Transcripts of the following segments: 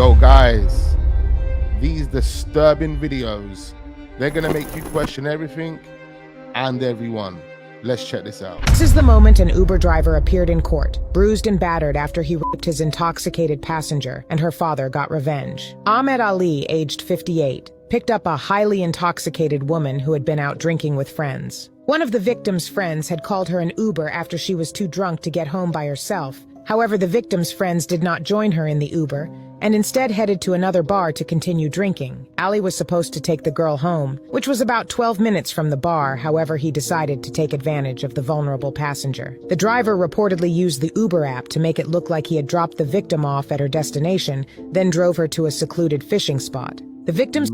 Yo, guys, these disturbing videos, they're going to make you question everything and everyone. Let's check this out. This is the moment an Uber driver appeared in court, bruised and battered after he raped his intoxicated passenger, and her father got revenge. Ahmed Ali, aged 58, picked up a highly intoxicated woman who had been out drinking with friends. One of the victim's friends had called her an Uber after she was too drunk to get home by herself. However, the victim's friends did not join her in the Uber, and instead headed to another bar to continue drinking. Ali was supposed to take the girl home, which was about 12 minutes from the bar. However, he decided to take advantage of the vulnerable passenger. The driver reportedly used the Uber app to make it look like he had dropped the victim off at her destination, then drove her to a secluded fishing spot. The victim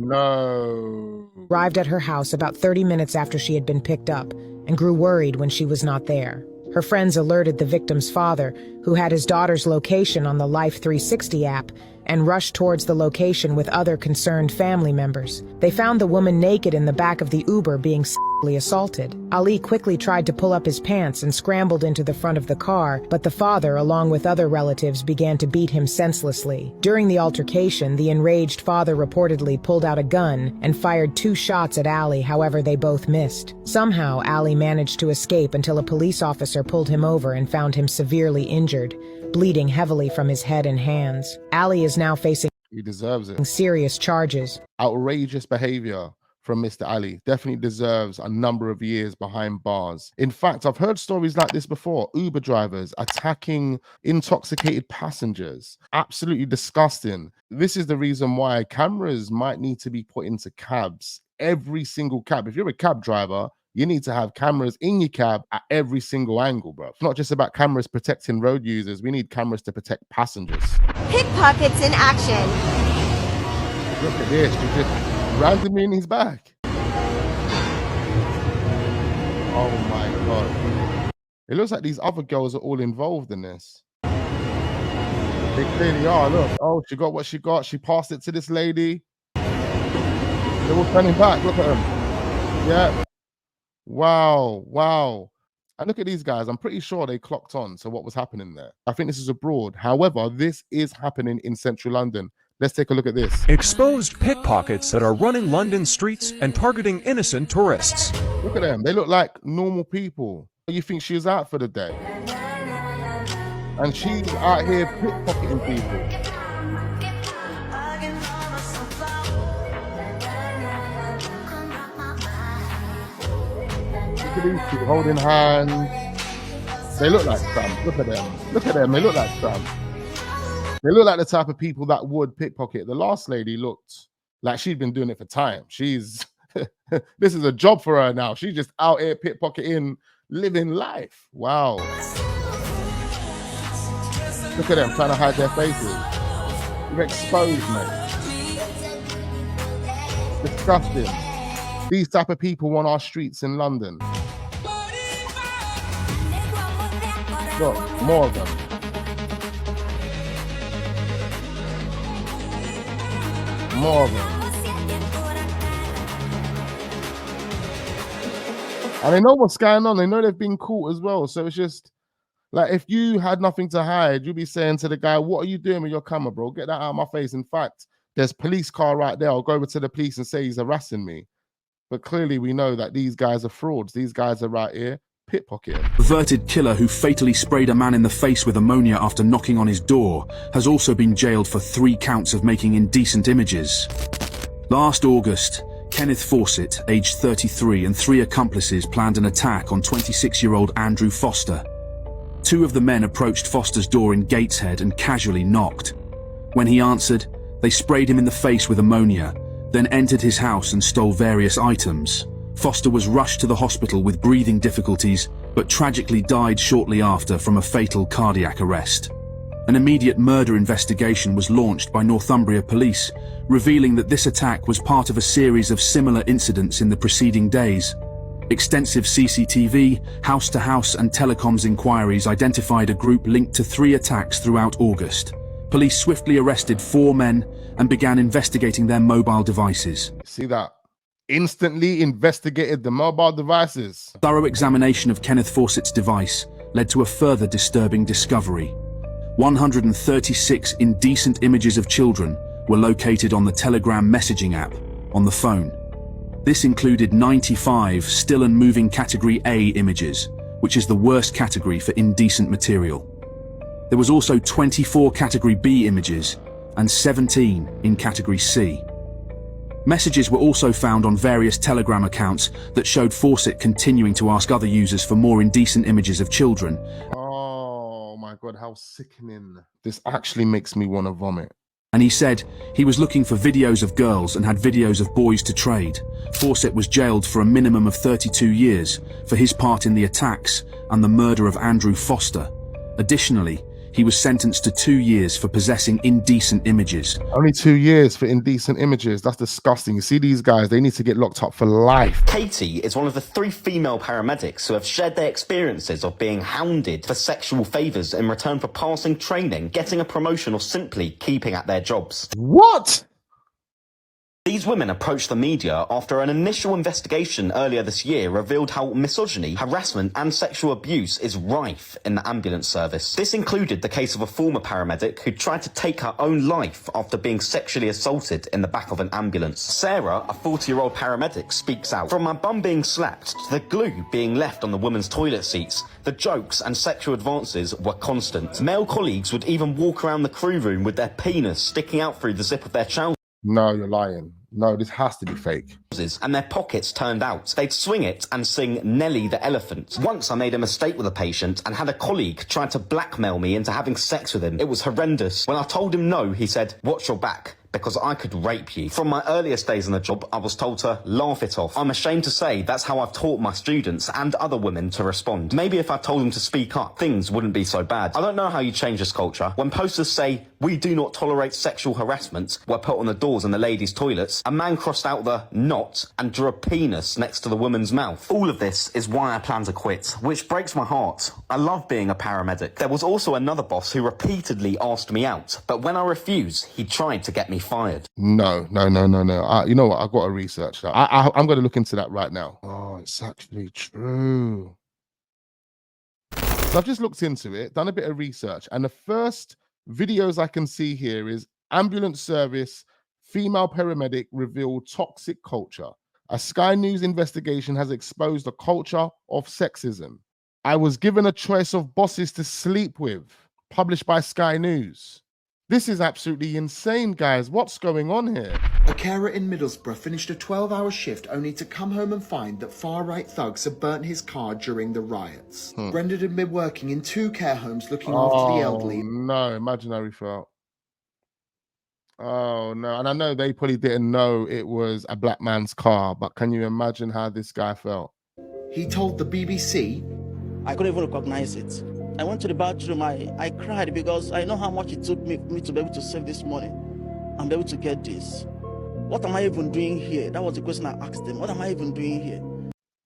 arrived at her house about 30 minutes after she had been picked up and grew worried when she was not there. Her friends alerted the victim's father, who had his daughter's location on the Life 360 app, and rushed towards the location with other concerned family members. They found the woman naked in the back of the Uber being sexually assaulted. Ali quickly tried to pull up his pants and scrambled into the front of the car, but the father, along with other relatives, began to beat him senselessly. During the altercation, the enraged father reportedly pulled out a gun and fired 2 shots at Ali. However, they both missed. Somehow, Ali managed to escape until a police officer pulled him over and found him severely injured, bleeding heavily from his head and hands. Ali is now facing serious charges. Outrageous behavior from Mr. Ali. Definitely deserves a number of years behind bars. In fact, I've heard stories like this before. Uber drivers attacking intoxicated passengers. Absolutely disgusting. This is the reason why cameras might need to be put into cabs. Every single cab. If you're a cab driver, you need to have cameras in your cab at every single angle, bro. It's not just about cameras protecting road users. We need cameras to protect passengers. Pickpockets in action. Look at this. She just randomly in his back. Oh my God. It looks like these other girls are all involved in this. They clearly are. Look. Oh, she got what she got. She passed it to this lady. They're all turning back. Look at them. Yeah. Wow, wow. And look at these guys. I'm pretty sure they clocked on to what was happening there. I think this is abroad. However, this is happening in central London. Let's take a look at this. Exposed pickpockets that are running London streets and targeting innocent tourists. Look at them. They look like normal people. You think she was out for the day? And she's out here pickpocketing people. These two holding hands. They look like Sam. Look at them. Look at them. They look like Sam. They look like the type of people that would pickpocket. The last lady looked like she'd been doing it for time. She's this is a job for her now. She's just out here pickpocketing, living life. Wow. Look at them trying to hide their faces. You're exposed, mate. Disgusting. These type of people on our streets in London. Look, more of them. More of them. And they know what's going on. They know they've been caught as well. So it's just like, if you had nothing to hide, you'd be saying to the guy, what are you doing with your camera, bro? Get that out of my face. In fact, there's a police car right there. I'll go over to the police and say he's harassing me. But clearly we know that these guys are frauds. These guys are right here pickpocketing. Perverted killer who fatally sprayed a man in the face with ammonia after knocking on his door has also been jailed for 3 counts of making indecent images. Last August, Kenneth Fawcett, aged 33, and 3 accomplices planned an attack on 26-year-old Andrew Foster. 2 of the men approached Foster's door in Gateshead and casually knocked. When he answered, they sprayed him in the face with ammonia, then entered his house and stole various items. Foster was rushed to the hospital with breathing difficulties, but tragically died shortly after from a fatal cardiac arrest. An immediate murder investigation was launched by Northumbria Police, revealing that this attack was part of a series of similar incidents in the preceding days. Extensive CCTV, house-to-house and telecoms inquiries identified a group linked to 3 attacks throughout August. Police swiftly arrested 4 men and began investigating their mobile devices. See that? Instantly investigated the mobile devices. Thorough examination of Kenneth Fawcett's device led to a further disturbing discovery. 136 indecent images of children were located on the Telegram messaging app on the phone. This included 95 still and moving Category A images, which is the worst category for indecent material. There was also 24 Category B images and 17 in Category C. Messages were also found on various Telegram accounts that showed Fawcett continuing to ask other users for more indecent images of children. Oh my God, how sickening. This actually makes me want to vomit. And he said he was looking for videos of girls and had videos of boys to trade. Fawcett was jailed for a minimum of 32 years for his part in the attacks and the murder of Andrew Foster. Additionally, he was sentenced to 2 years for possessing indecent images. Only 2 years for indecent images. That's disgusting. You see these guys, they need to get locked up for life. Katie is one of the 3 female paramedics who have shared their experiences of being hounded for sexual favours in return for passing training, getting a promotion, or simply keeping at their jobs. What? These women approached the media after an initial investigation earlier this year revealed how misogyny, harassment and sexual abuse is rife in the ambulance service. This included the case of a former paramedic who tried to take her own life after being sexually assaulted in the back of an ambulance. Sarah, a 40-year-old paramedic, speaks out. From my bum being slapped to the glue being left on the women's toilet seats, the jokes and sexual advances were constant. Male colleagues would even walk around the crew room with their penis sticking out through the zip of their trousers. No, you're lying. No, this has to be fake. And their pockets turned out. They'd swing it and sing Nelly the Elephant. Once I made a mistake with a patient and had a colleague try to blackmail me into having sex with him. It was horrendous. When I told him no, he said, "Watch your back, because I could rape you." From my earliest days in the job, I was told to laugh it off. I'm ashamed to say that's how I've taught my students and other women to respond. Maybe if I told them to speak up, things wouldn't be so bad. I don't know how you change this culture. When posters say, "We do not tolerate sexual harassment," were put on the doors in the ladies' toilets, a man crossed out the "not" and drew a penis next to the woman's mouth. All of this is why I plan to quit, which breaks my heart. I love being a paramedic. There was also another boss who repeatedly asked me out, but when I refused, he tried to get me fired. No. You know what? I've got to research that. I'm going to look into that right now. Oh, it's actually true. So I've just looked into it, done a bit of research, and the first videos I can see here is ambulance service, female paramedic reveal toxic culture. A Sky News investigation has exposed a culture of sexism. I was given a choice of bosses to sleep with, published by Sky News. This is absolutely insane, guys. What's going on here? A carer in Middlesbrough finished a 12-hour shift only to come home and find that far-right thugs had burnt his car during the riots. Brendan had been working in 2 care homes looking after the elderly. No, imagine how he felt. Oh, no. And I know they probably didn't know it was a black man's car, but can you imagine how this guy felt? He told the BBC, "I couldn't even recognize it. I went to the bathroom, I cried because I know how much it took me to be able to save this money and be able to get this. What am I even doing here?" That was the question I asked them. What am I even doing here?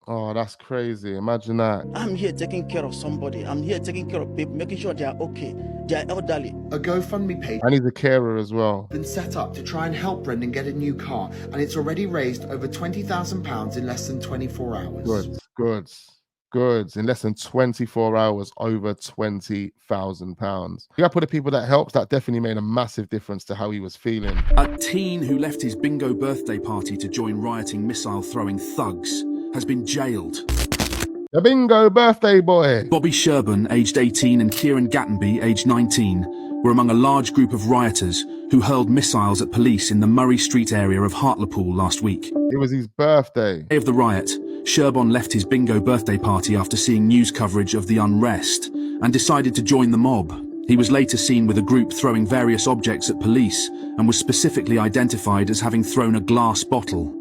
Oh, that's crazy. Imagine that. I'm here taking care of somebody. I'm here taking care of people, making sure they are okay. They are elderly. a GoFundMe page And he's a carer as well. had been set up to try and help Brendan get a new car, and it's already raised over £20,000 in less than 24 hours. Goods. In less than 24 hours, over £20,000. You got to put the people that helped, that definitely made a massive difference to how he was feeling. A teen who left his bingo birthday party to join rioting missile-throwing thugs has been jailed. The bingo birthday boy. Bobby Sherburn, aged 18, and Kieran Gattenby, aged 19, were among a large group of rioters who hurled missiles at police in the Murray Street area of Hartlepool last week. It was his birthday. Day of the riot, Sherburn left his bingo birthday party after seeing news coverage of the unrest and decided to join the mob. He was later seen with a group throwing various objects at police and was specifically identified as having thrown a glass bottle.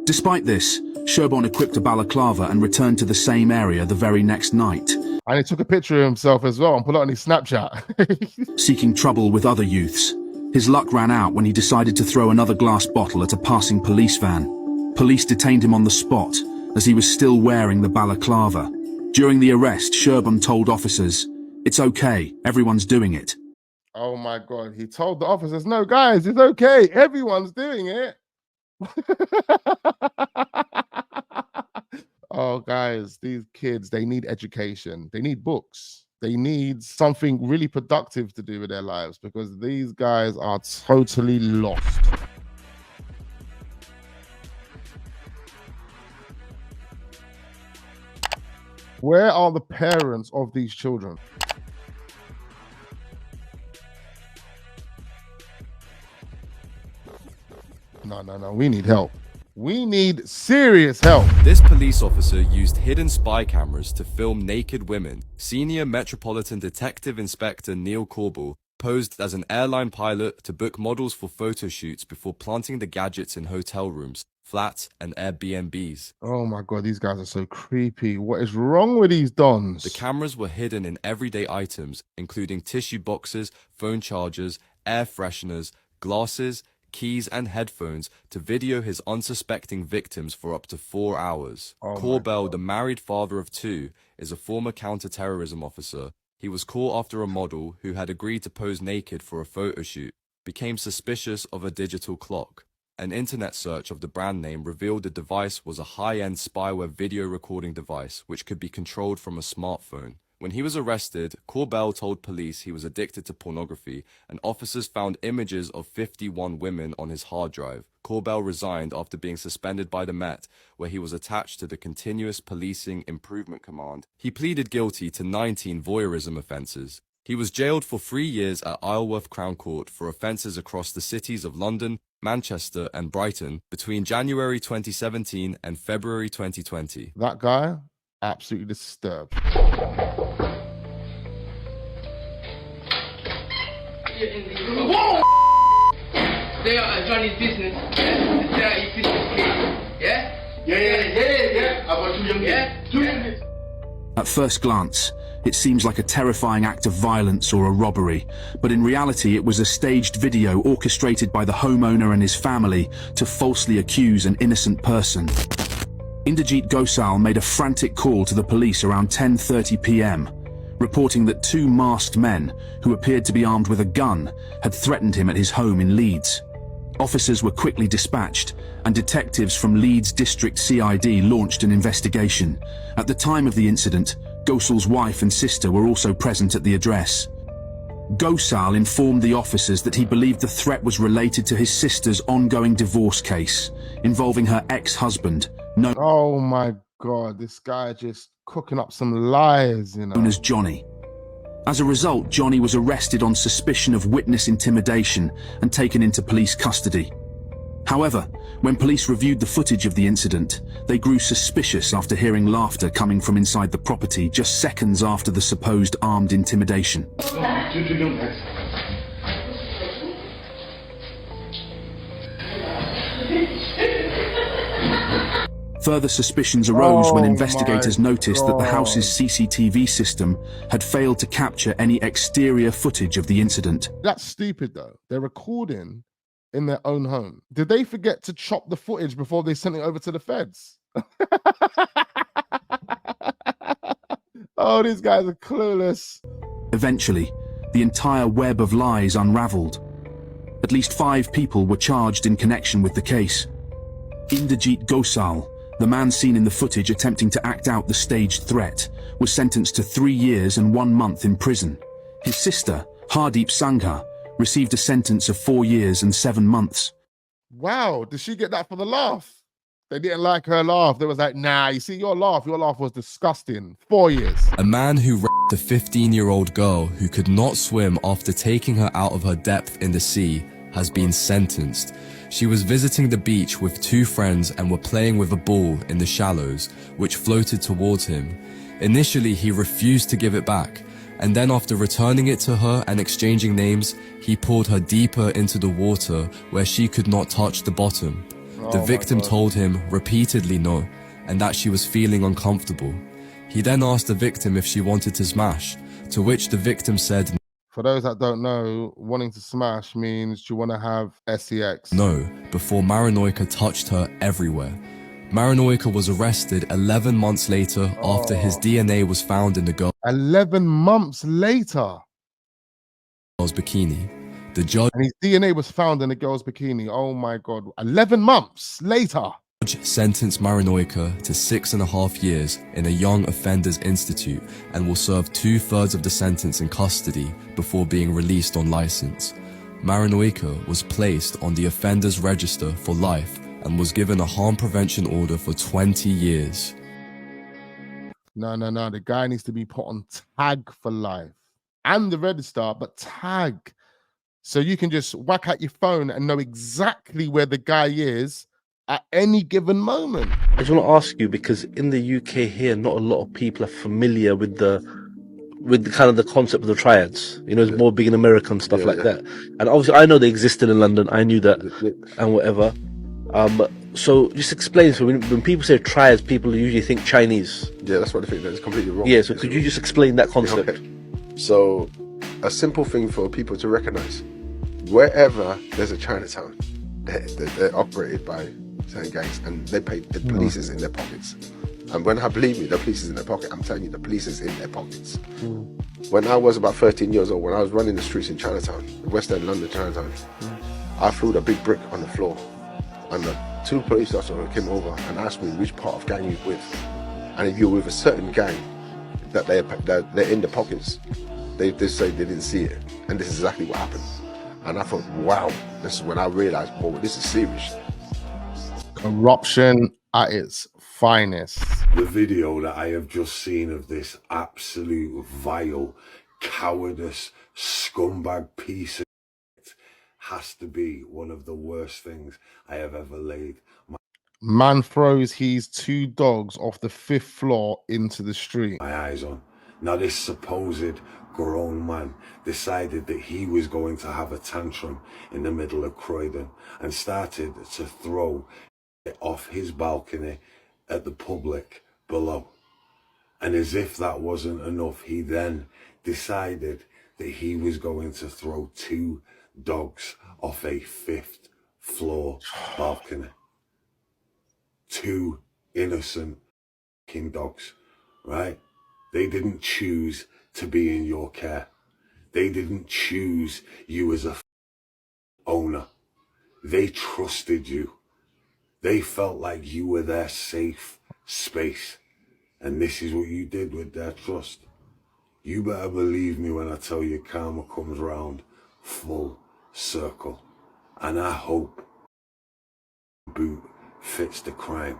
Despite this, Sherburn equipped a balaclava and returned to the same area the very next night. And he took a picture of himself as well and put it on his Snapchat. Seeking trouble with other youths, his luck ran out when he decided to throw another glass bottle at a passing police van. Police detained him on the spot as he was still wearing the balaclava. During the arrest, Sherburn told officers, "It's okay, everyone's doing it." Oh my God. He told the officers, "No, guys, it's okay. Everyone's doing it." Oh, guys, these kids, they need education. They need books. They need something really productive to do with their lives because these guys are totally lost. Where are the parents of these children? No, we need help. We need serious help. This police officer used hidden spy cameras to film naked women. Senior Metropolitan Detective Inspector Neil Corbell posed as an airline pilot to book models for photo shoots before planting the gadgets in hotel rooms, flats, and Airbnbs. Oh my God, these guys are so creepy. What is wrong with these dons? The cameras were hidden in everyday items, including tissue boxes, phone chargers, air fresheners, glasses, keys, and headphones to video his unsuspecting victims for up to 4 hours. Corbell, the married father of 2, is a former counter-terrorism officer. He was caught after a model who had agreed to pose naked for a photo shoot became suspicious of a digital clock. An internet search of the brand name revealed the device was a high-end spyware video recording device which could be controlled from a smartphone. When he was arrested, Corbell told police he was addicted to pornography, and officers found images of 51 women on his hard drive. Corbell resigned after being suspended by the Met, where he was attached to the Continuous Policing Improvement Command. He pleaded guilty to 19 voyeurism offences. He was jailed for 3 years at Isleworth Crown Court for offences across the cities of London, Manchester and Brighton between January 2017 and February 2020. That guy, absolutely disturbed. Whoa! They are Johnny's business. Yeah? They are his business case. Yeah? Yeah. About 2 young kids. 2 young kids. At first glance, it seems like a terrifying act of violence or a robbery, but in reality it was a staged video orchestrated by the homeowner and his family to falsely accuse an innocent person. Inderjeet Gosal made a frantic call to the police around 10:30 p.m, reporting that 2 masked men, who appeared to be armed with a gun, had threatened him at his home in Leeds. Officers were quickly dispatched, and detectives from Leeds District CID launched an investigation. At the time of the incident, Gosal's wife and sister were also present at the address. Gosal informed the officers that he believed the threat was related to his sister's ongoing divorce case, involving her ex-husband, known Oh my God, this guy just cooking up some lies, you know. as Johnny. As a result, Johnny was arrested on suspicion of witness intimidation and taken into police custody. However, when police reviewed the footage of the incident, they grew suspicious after hearing laughter coming from inside the property just seconds after the supposed armed intimidation. Further suspicions arose when investigators noticed that the house's CCTV system had failed to capture any exterior footage of the incident. That's stupid though. They're recording in their own home. Did they forget to chop the footage before they sent it over to the feds? Oh, these guys are clueless. Eventually, the entire web of lies unraveled. At least 5 people were charged in connection with the case. Inderjeet Gosal, the man seen in the footage attempting to act out the staged threat, was sentenced to 3 years and 1 month in prison. His sister, Hardeep Sangha, received a sentence of 4 years and 7 months. Wow, did she get that for the laugh? They didn't like her laugh. They was like, nah, you see, your laugh was disgusting. 4 years. A man who raped a 15-year-old girl who could not swim after taking her out of her depth in the sea has been sentenced. She was visiting the beach with 2 friends and were playing with a ball in the shallows, which floated towards him. Initially, he refused to give it back, and then after returning it to her and exchanging names, he pulled her deeper into the water where she could not touch the bottom. The victim told him repeatedly no, and that she was feeling uncomfortable. He then asked the victim if she wanted to smash, to which the victim said For those that don't know, wanting to smash means you want to have sex. no, before Marinoika touched her everywhere. Marinoika was arrested 11 months later after his DNA was found in the girl's 11 months later. bikini. The judge And his DNA was found in the girl's bikini. Oh my God. 11 months later. sentenced Marinoika to 6.5 years in a Young Offenders Institute and will serve 2/3 of the sentence in custody before being released on license. Marinoika was placed on the offenders register for life and was given a harm prevention order for 20 years. No. The guy needs to be put on tag for life and the register, but tag. So you can just whack out your phone and know exactly where the guy is at any given moment. I just want to ask you, because in the UK here, not a lot of people are familiar with the kind of the concept of the triads. You know, it's more big in America and stuff like that. And obviously, I know they existed in London. I knew that and whatever. So just explain. So when people say triads, people usually think Chinese. Yeah, that's what they think. That's completely wrong. Yeah. So could you just explain that concept? Okay. So a simple thing for people to recognize: wherever there's a Chinatown, they're operated by certain gangs, and they pay the police is in their pockets. And when I believe me, the police is in their pocket. I'm telling you, the police is in their pockets. When I was about 13 years old, when I was running the streets in Chinatown, West End London, Chinatown, I threw a big brick on the floor, and the 2 police officers came over and asked me which part of gang you're with. And if you're with a certain gang that they're in the pockets, they say they didn't see it, and this is exactly what happened. And I thought, wow, this is when I realized, well, this is serious. Corruption at its finest. The video that I have just seen of this absolute vile, cowardice, scumbag piece of shit has to be one of the worst things I have ever laid. Man throws his 2 dogs off the 5th floor into the street. My eyes on. Now this supposed grown man decided that he was going to have a tantrum in the middle of Croydon and started to throw it off his balcony at the public below. And as if that wasn't enough, he then decided that he was going to throw 2 dogs off a 5th floor balcony. 2 innocent fucking dogs, right? They didn't choose to be in your care. They didn't choose you as a owner. They trusted you. They felt like you were their safe space. And this is what you did with their trust. You better believe me when I tell you karma comes round full circle. And I hope boot fits the crime.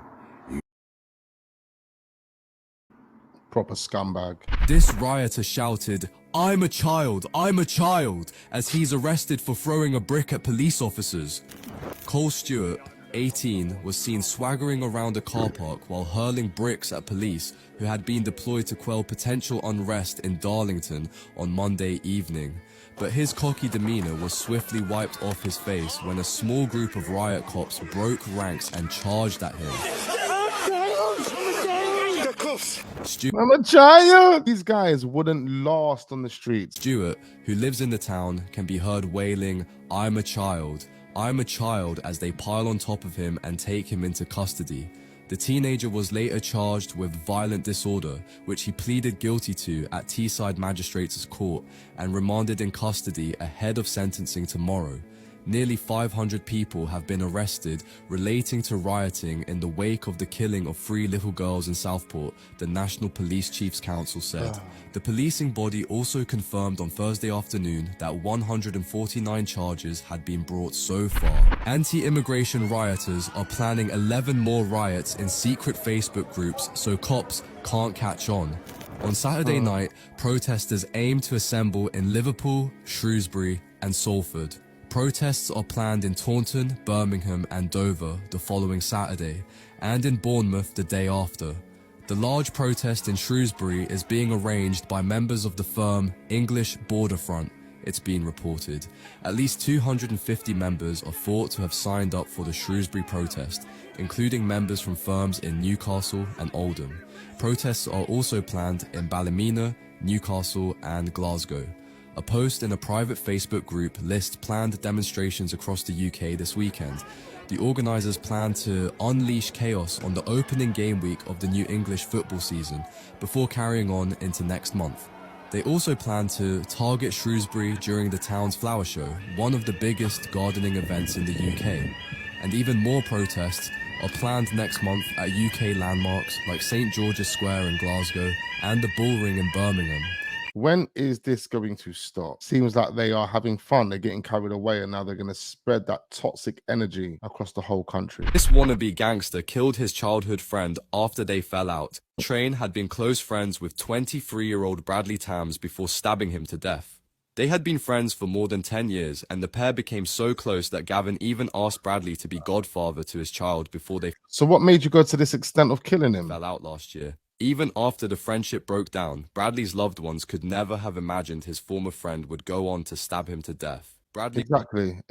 Proper scumbag. This rioter shouted, "I'm a child, I'm a child," as he's arrested for throwing a brick at police officers. Cole Stewart, 18, was seen swaggering around a car park while hurling bricks at police who had been deployed to quell potential unrest in Darlington on Monday evening. But his cocky demeanor was swiftly wiped off his face when a small group of riot cops broke ranks and charged at him. I'm a child. These guys wouldn't last on the streets. Stewart, who lives in the town, can be heard wailing, "I'm a child, I'm a child," as they pile on top of him and take him into custody. The teenager was later charged with violent disorder, which he pleaded guilty to at Teesside Magistrates' Court and remanded in custody ahead of sentencing tomorrow. Nearly 500 people have been arrested relating to rioting in the wake of the killing of 3 little girls in Southport, the National Police Chiefs Council said. The policing body also confirmed on Thursday afternoon that 149 charges had been brought so far. Anti-immigration rioters are planning 11 more riots in secret Facebook groups so cops can't catch on. On Saturday night, protesters aim to assemble in Liverpool, Shrewsbury and Salford. Protests are planned in Taunton, Birmingham and Dover the following Saturday, and in Bournemouth the day after. The large protest in Shrewsbury is being arranged by members of the firm English Border Front, it's been reported. At least 250 members are thought to have signed up for the Shrewsbury protest, including members from firms in Newcastle and Oldham. Protests are also planned in Ballymena, Newcastle and Glasgow. A post in a private Facebook group lists planned demonstrations across the UK this weekend. The organisers plan to unleash chaos on the opening game week of the new English football season before carrying on into next month. They also plan to target Shrewsbury during the town's flower show, one of the biggest gardening events in the UK. And even more protests are planned next month at UK landmarks like St George's Square in Glasgow and the Bull Ring in Birmingham. When is this going to stop? Seems like they are having fun, they're getting carried away, and now they're going to spread that toxic energy across the whole country. This wannabe gangster killed his childhood friend after they fell out. Train had been close friends with 23-year-old Bradley Tams before stabbing him to death. They had been friends for more than 10 years, and the pair became so close that Gavin even asked Bradley to be godfather to his child before they So what made you go to this extent of killing him? fell out last year. Even after the friendship broke down, Bradley's loved ones could never have imagined his former friend would go on to stab him to death. Bradley Exactly.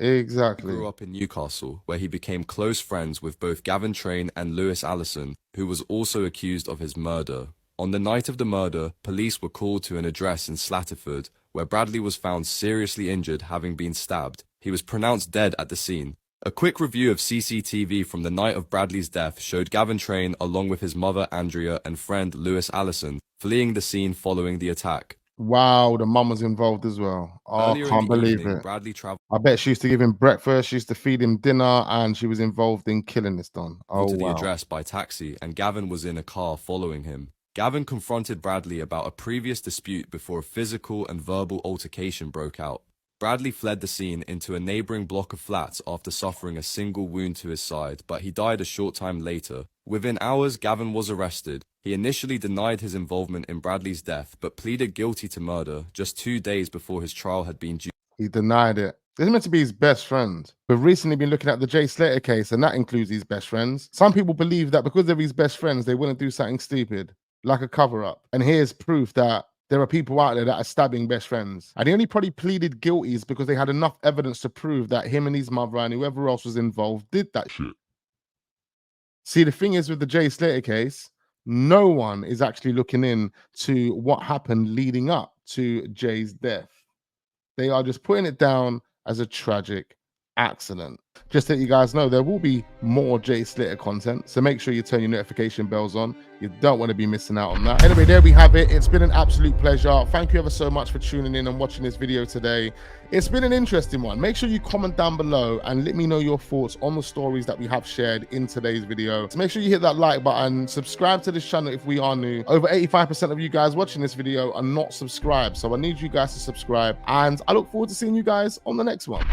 grew up in Newcastle, where he became close friends with both Gavin Train and Lewis Allison, who was also accused of his murder. On the night of the murder, police were called to an address in Slatterford, where Bradley was found seriously injured, having been stabbed. He was pronounced dead at the scene. A quick review of CCTV from the night of Bradley's death showed Gavin Train along with his mother Andrea and friend Lewis Allison fleeing the scene following the attack. Wow, the mum was involved as well. Oh, Earlier in can't the believe evening, it. Bradley traveled I bet she used to give him breakfast, she used to feed him dinner, and she was involved in killing this Don. Oh, to the wow. address by taxi, and Gavin was in a car following him. Gavin confronted Bradley about a previous dispute before a physical and verbal altercation broke out. Bradley fled the scene into a neighboring block of flats after suffering a single wound to his side, but he died a short time later. Within hours, Gavin was arrested. He initially denied his involvement in Bradley's death, but pleaded guilty to murder just 2 days before his trial had been due. He denied it. This is meant to be his best friend. We've recently been looking at the Jay Slater case, and that includes his best friends. Some people believe that because they're his best friends, they wouldn't do something stupid, like a cover-up. And here's proof that there are people out there that are stabbing best friends. And he only probably pleaded guilty because they had enough evidence to prove that him and his mother and whoever else was involved did that shit. See, the thing is with the Jay Slater case, no one is actually looking in to what happened leading up to Jay's death. They are just putting it down as a tragic accident. Just to let you guys know, there will be more Jay Slater content, so make sure you turn your notification bells on. You don't want to be missing out on that. Anyway, there we have it. It's been an absolute pleasure. Thank you ever so much for tuning in and watching this video today. It's been an interesting one. Make sure you comment down below and let me know your thoughts on the stories that we have shared in today's video. So make sure you hit that like button, subscribe to this channel if we are new. Over 85% of you guys watching this video are not subscribed, so I need you guys to subscribe, and I look forward to seeing you guys on the next one.